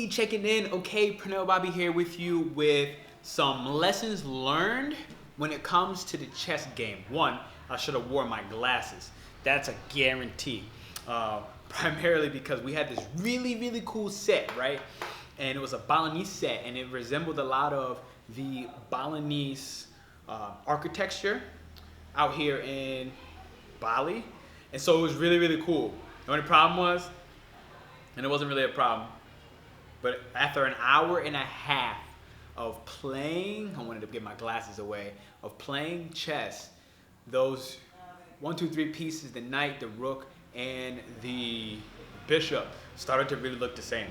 Bobby checking in. Okay, Pernell Bobby here with you with some lessons learned when it comes to the chess game. One, I should have worn my glasses. That's a guarantee. Primarily because we had this really cool set, right? And it was a Balinese set, and it resembled a lot of the Balinese architecture out here in Bali. And so it was really cool. The only problem was, and it wasn't really a problem, but after an hour and a half of playing, I wanted to get my glasses away, of playing chess, those 1, 2, 3 pieces, the knight, the rook, and the bishop started to really look the same,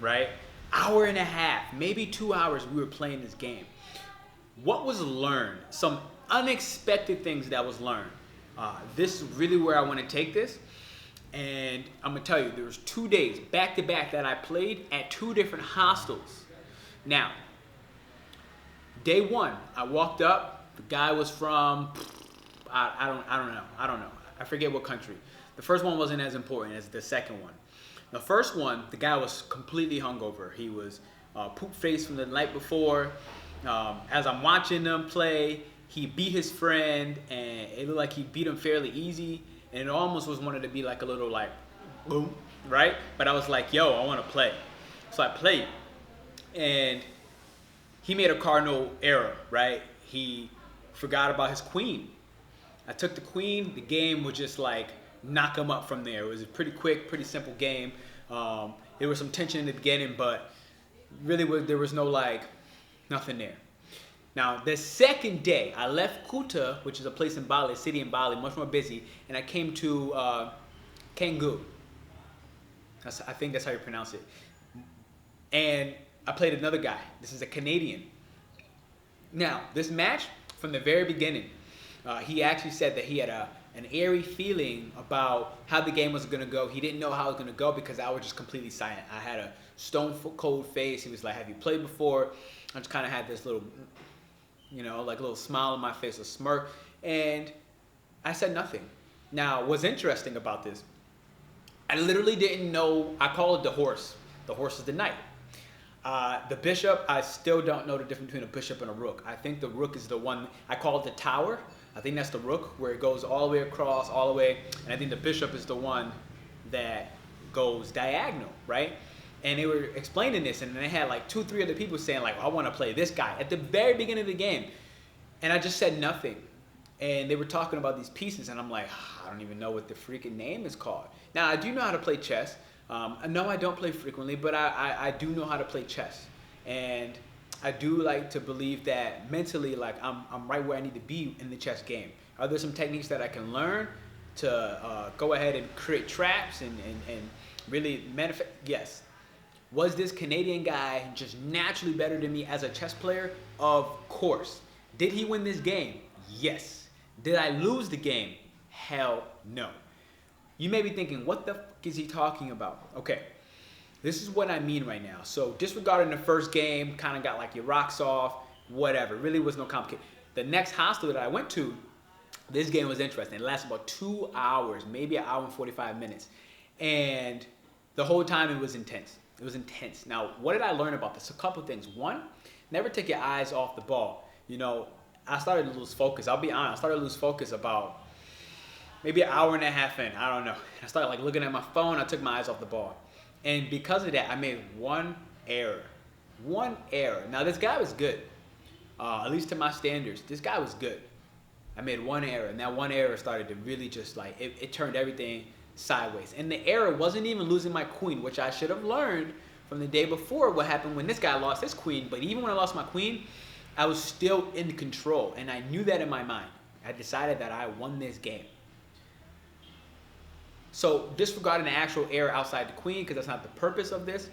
right? Hour and a half, maybe 2 hours we were playing this game. What was learned? Some unexpected things that was learned. This is really where I want to take this. And I'm going to tell you, there was 2 days back to back that I played at 2 different hostels. Now, day 1, I walked up. The guy was from, I don't know. I forget what country. The first one wasn't as important as the second one. The first one, the guy was completely hungover. He was poop-faced from the night before. As I'm watching them play, he beat his friend, and it looked like he beat him fairly easy. And it almost was wanted to be like a little like, boom, right? But I was like, yo, I want to play. So I played. And he made a cardinal error, right? He forgot about his queen. I took the queen. The game was just like knock him up from there. It was a pretty quick, pretty simple game. There was some tension in the beginning, but really there was no like, nothing there. Now, the second day, I left Kuta, which is a place in Bali, a city in Bali, much more busy, and I came to Canggu. I think that's how you pronounce it. And I played another guy. This is a Canadian. Now, this match, from the very beginning, he actually said that he had an eerie feeling about how the game was going to go. He didn't know how it was going to go because I was just completely silent. I had a stone cold face. He was like, have you played before? I just kind of had this little, like a little smile on my face, a smirk, and I said nothing. Now, what's interesting about this, I literally didn't know, I call it the horse. The horse is the knight. The bishop, I still don't know the difference between a bishop and a rook. I think the rook is the one, I call it the tower. I think that's the rook, where it goes all the way across, all the way, and I think the bishop is the one that goes diagonal, right? And they were explaining this, and they had like 2, 3 other people saying like, I want to play this guy at the very beginning of the game. And I just said nothing. And they were talking about these pieces, and I'm like, I don't even know what the freaking name is called. Now, I do know how to play chess. No, I don't play frequently, but I do know how to play chess. And I do like to believe that mentally, like I'm right where I need to be in the chess game. Are there some techniques that I can learn to go ahead and create traps and really manifest? Yes. Was this Canadian guy just naturally better than me as a chess player? Of course. Did he win this game? Yes. Did I lose the game? Hell no. You may be thinking, what the fuck is he talking about? Okay, this is what I mean right now. So disregarding the first game, kind of got like your rocks off, whatever. Really was no complication. The next hostel that I went to, this game was interesting. It lasted about 2 hours, maybe an hour and 45 minutes. And the whole time it was intense. It was intense. Now, what did I learn about this? A couple things. One, never take your eyes off the ball. I started to lose focus. I'll be honest. I started to lose focus about maybe an hour and a half in. I don't know. I started like looking at my phone. I took my eyes off the ball. And because of that, I made one error. One error. Now, this guy was good. At least to my standards. This guy was good. I made one error. And that one error started to really just like, it turned everything sideways. And the error wasn't even losing my queen, which I should have learned from the day before what happened when this guy lost his queen. But even when I lost my queen, I was still in control. And I knew that in my mind. I decided that I won this game. So disregarding the actual error outside the queen, because that's not the purpose of this.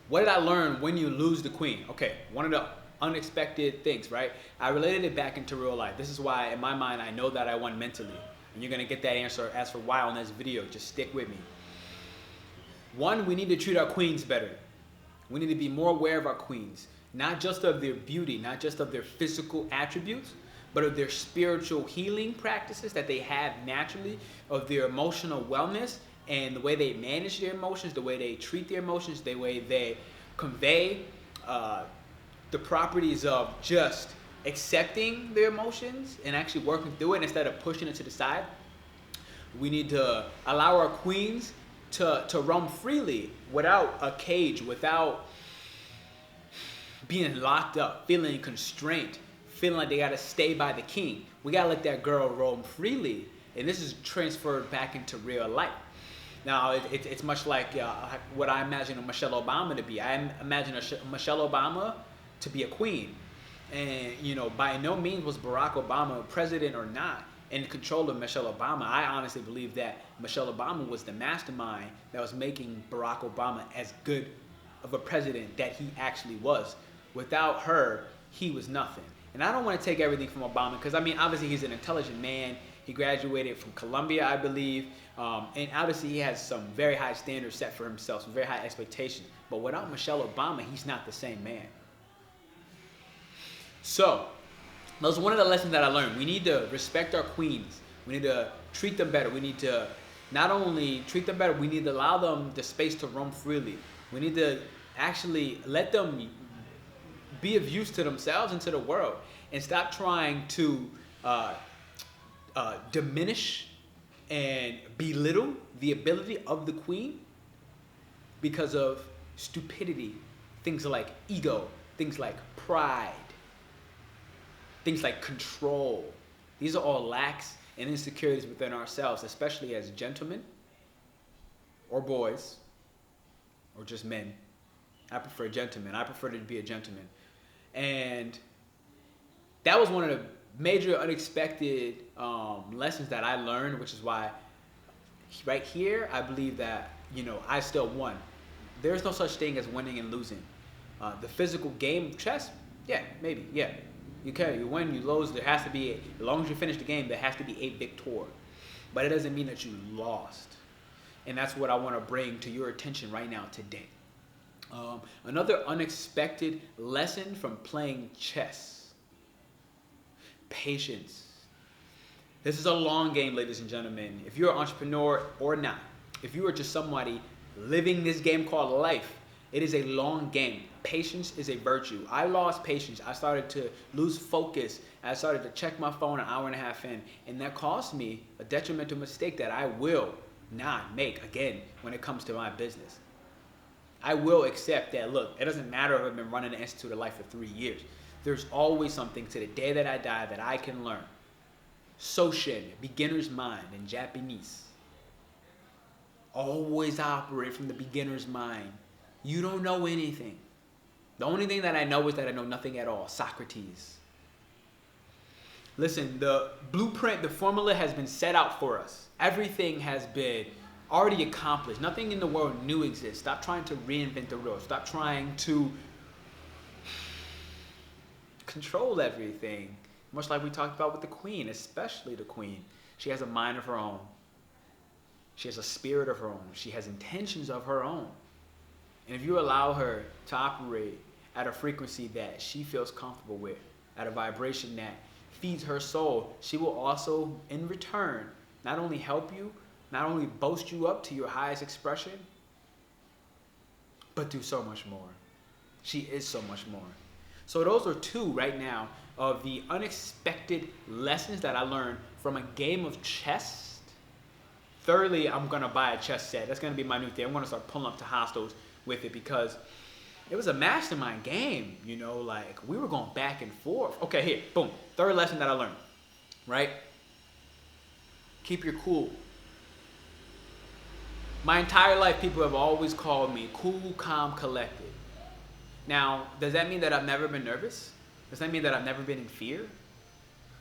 What did I learn when you lose the queen? Okay, one of the unexpected things, right? I related it back into real life. This is why, in my mind, I know that I won mentally. And you're going to get that answer as for why on this video. Just stick with me. One, we need to treat our queens better. We need to be more aware of our queens. Not just of their beauty, not just of their physical attributes, but of their spiritual healing practices that they have naturally, of their emotional wellness, and the way they manage their emotions, the way they treat their emotions, the way they convey the properties of just accepting their emotions and actually working through it instead of pushing it to the side. We need to allow our queens to roam freely without a cage, without being locked up, feeling constrained, feeling like they gotta stay by the king. We gotta let that girl roam freely, and this is transferred back into real life. Now, it's much like what I imagine a Michelle Obama to be. I imagine a Michelle Obama to be a queen. And, you know, by no means was Barack Obama, president or not, in control of Michelle Obama. I honestly believe that Michelle Obama was the mastermind that was making Barack Obama as good of a president that he actually was. Without her, he was nothing. And I don't want to take everything from Obama because, I mean, obviously he's an intelligent man. He graduated from Columbia, I believe. And obviously he has some very high standards set for himself, some very high expectations. But without Michelle Obama, he's not the same man. So, that was one of the lessons that I learned. We need to respect our queens. We need to treat them better. We need to not only treat them better, we need to allow them the space to roam freely. We need to actually let them be of use to themselves and to the world, and stop trying to diminish and belittle the ability of the queen because of stupidity, things like ego, things like pride, things like control. These are all lacks and insecurities within ourselves, especially as gentlemen or boys or just men. I prefer gentlemen. I prefer to be a gentleman. And that was one of the major unexpected lessons that I learned, which is why right here, I believe that, you know, I still won. There's no such thing as winning and losing. The physical game of chess, yeah, maybe, yeah. You win, you lose, there has to be, as long as you finish the game, there has to be a victor. But it doesn't mean that you lost. And that's what I want to bring to your attention right now today. Another unexpected lesson from playing chess. Patience. This is a long game, ladies and gentlemen. If you're an entrepreneur or not, if you are just somebody living this game called life, it is a long game. Patience is a virtue. I lost patience. I started to lose focus. I started to check my phone an hour and a half in, and that cost me a detrimental mistake that I will not make again when it comes to my business. I will accept that, look, it doesn't matter if I've been running the Institute of Life for 3 years. There's always something to the day that I die that I can learn. Soshin, beginner's mind in Japanese. Always operate from the beginner's mind. You don't know anything. The only thing that I know is that I know nothing at all. Socrates. Listen, the blueprint, the formula has been set out for us. Everything has been already accomplished. Nothing in the world new exists. Stop trying to reinvent the wheel. Stop trying to control everything. Much like we talked about with the queen, especially the queen. She has a mind of her own. She has a spirit of her own. She has intentions of her own. And if you allow her to operate at a frequency that she feels comfortable with, at a vibration that feeds her soul, she will also, in return, not only help you, not only boast you up to your highest expression, but do so much more. She is so much more. So those are two right now of the unexpected lessons that I learned from a game of chess. Thirdly, I'm going to buy a chess set. That's going to be my new thing. I'm going to start pulling up to hostels with it because it was a mastermind game, you know, like we were going back and forth. Okay, here, boom. Third lesson that I learned, right? Keep your cool. My entire life, people have always called me cool, calm, collected. Now, does that mean that I've never been nervous? Does that mean that I've never been in fear?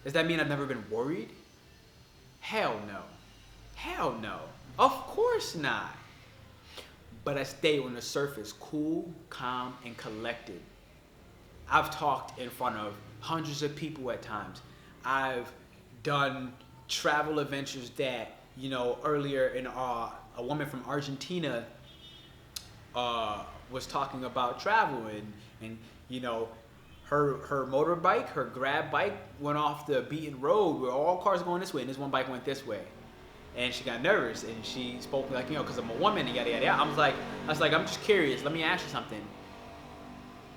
Does that mean I've never been worried? Hell no. Hell no. Of course not. But I stay on the surface, cool, calm, and collected. I've talked in front of hundreds of people at times. I've done travel adventures that, you know, earlier in a woman from Argentina was talking about travel and you know, her motorbike, her grab bike went off the beaten road where all cars going this way and this one bike went this way. and she got nervous, and she spoke like, because I'm a woman, and yada yada yada. I was like, I'm just curious. Let me ask you something.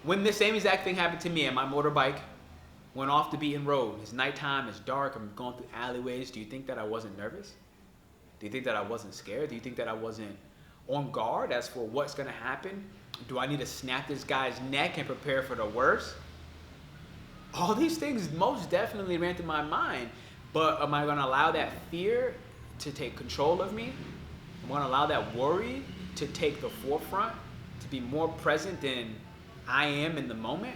When the same exact thing happened to me, and my motorbike went off the beaten road, it's nighttime, it's dark, I'm going through alleyways, do you think that I wasn't nervous? Do you think that I wasn't scared? Do you think that I wasn't on guard as for what's gonna happen? Do I need to snap this guy's neck and prepare for the worst? All these things most definitely ran through my mind, but am I gonna allow that fear to take control of me? I'm gonna allow that worry to take the forefront, to be more present than I am in the moment?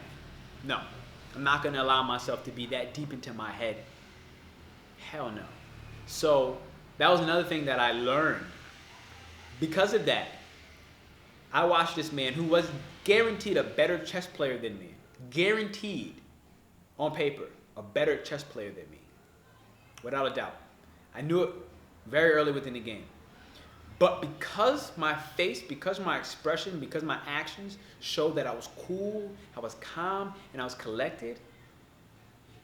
No, I'm not gonna allow myself to be that deep into my head. Hell no. So that was another thing that I learned. Because of that, I watched this man who was guaranteed a better chess player than me. Guaranteed, on paper, a better chess player than me. Without a doubt. I knew it very early within the game. But because my face, because my expression, because my actions showed that I was cool, I was calm, and I was collected,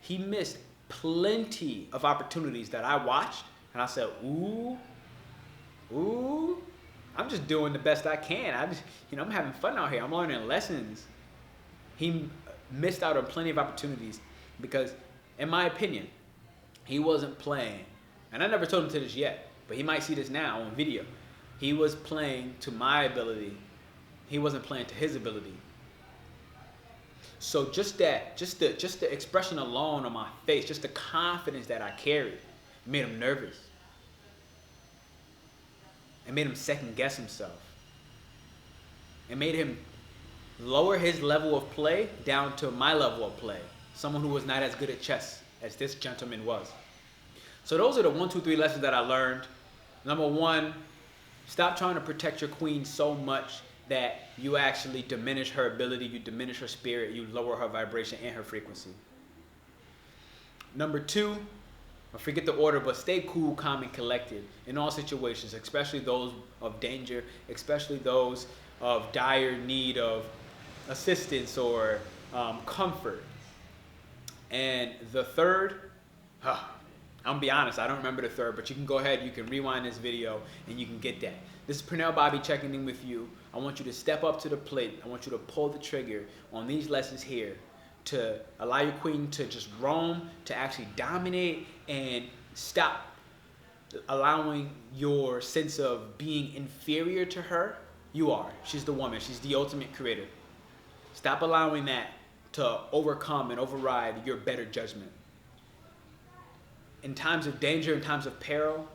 he missed plenty of opportunities that I watched, and I said, ooh, I'm just doing the best I can. I'm having fun out here. I'm learning lessons. He missed out on plenty of opportunities because, in my opinion, he wasn't playing. And I never told him to this yet, but he might see this now on video. He was playing to my ability. He wasn't playing to his ability. So just the expression alone on my face, just the confidence that I carried, made him nervous. It made him second guess himself. It made him lower his level of play down to my level of play. Someone who was not as good at chess as this gentleman was. So those are the 1, 2, 3 lessons that I learned. Number one, stop trying to protect your queen so much that you actually diminish her ability, you diminish her spirit, you lower her vibration and her frequency. Number two, I forget the order, but stay cool, calm, and collected in all situations, especially those of danger, especially those of dire need of assistance or comfort. And the third, I'm gonna be honest, I don't remember the third, but you can go ahead, you can rewind this video, and you can get that. This is Pernell Bobby checking in with you. I want you to step up to the plate. I want you to pull the trigger on these lessons here to allow your queen to just roam, to actually dominate, and stop allowing your sense of being inferior to her. You are. She's the woman. She's the ultimate creator. Stop allowing that to overcome and override your better judgment. In times of danger, in times of peril,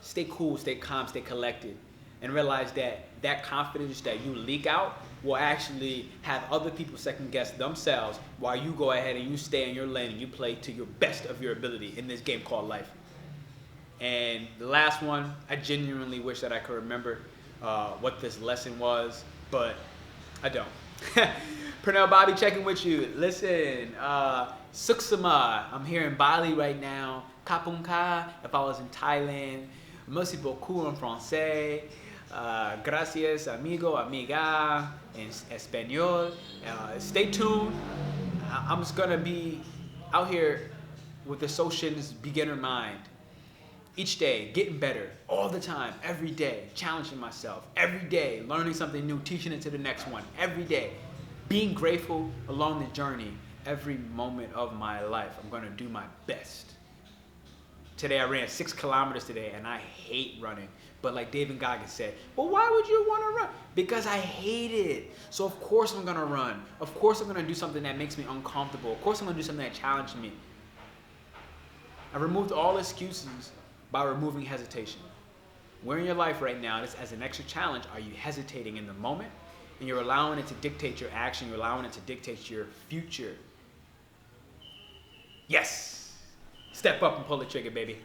stay cool, stay calm, stay collected, and realize that that confidence that you leak out will actually have other people second guess themselves while you go ahead and you stay in your lane and you play to your best of your ability in this game called life. And the last one, I genuinely wish that I could remember what this lesson was, but I don't. Pernell Bobby checking with you. Listen, Suksama, I'm here in Bali right now. Kapunka, if I was in Thailand. Merci beaucoup en français. Gracias, amigo, amiga, in Espanol. Stay tuned. I'm just going to be out here with the Socians beginner mind. Each day, getting better, all the time, every day, challenging myself, every day, learning something new, teaching it to the next one, every day, being grateful along the journey, every moment of my life. I'm going to do my best. Today I ran 6 kilometers today, and I hate running. But like David Goggins said, well, why would you want to run? Because I hate it. So of course I'm going to run. Of course I'm going to do something that makes me uncomfortable. Of course I'm going to do something that challenges me. I removed all excuses by removing hesitation. Where in your life right now, as an extra challenge, are you hesitating in the moment? And you're allowing it to dictate your action. You're allowing it to dictate your future. Yes. Step up and pull the trigger, baby.